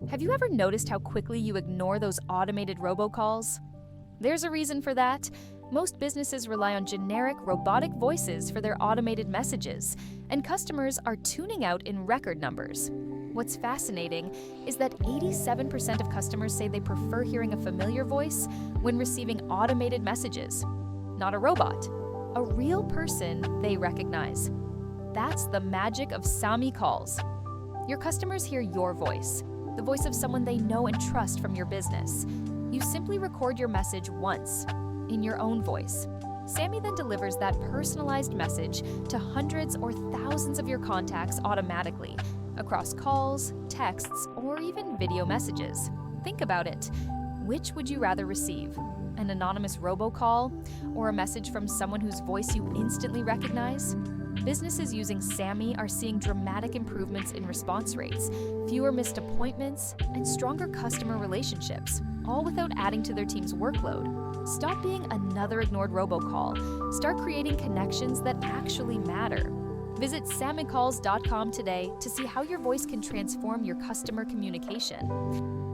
Have you ever noticed how quickly you ignore those automated robocalls? There's a reason for that. Most businesses rely on generic, robotic voices for their automated messages, and customers are tuning out in record numbers. What's fascinating is that 87% of customers say they prefer hearing a familiar voice when receiving automated messages. Not a robot, a real person they recognize. That's the magic of Sami calls. Your customers hear your voice, the voice of someone they know and trust from your business. You simply record your message once, in your own voice. Sami then delivers that personalized message to hundreds or thousands of your contacts automatically, across calls, texts, or even video messages. Think about it. Which would you rather receive? An anonymous robocall or a message from someone whose voice you instantly recognize? Businesses using Sami are seeing dramatic improvements in response rates, fewer missed appointments, and stronger customer relationships, all without adding to their team's workload. Stop being another ignored robocall. Start creating connections that actually matter. Visit samicalls.com today to see how your voice can transform your customer communication.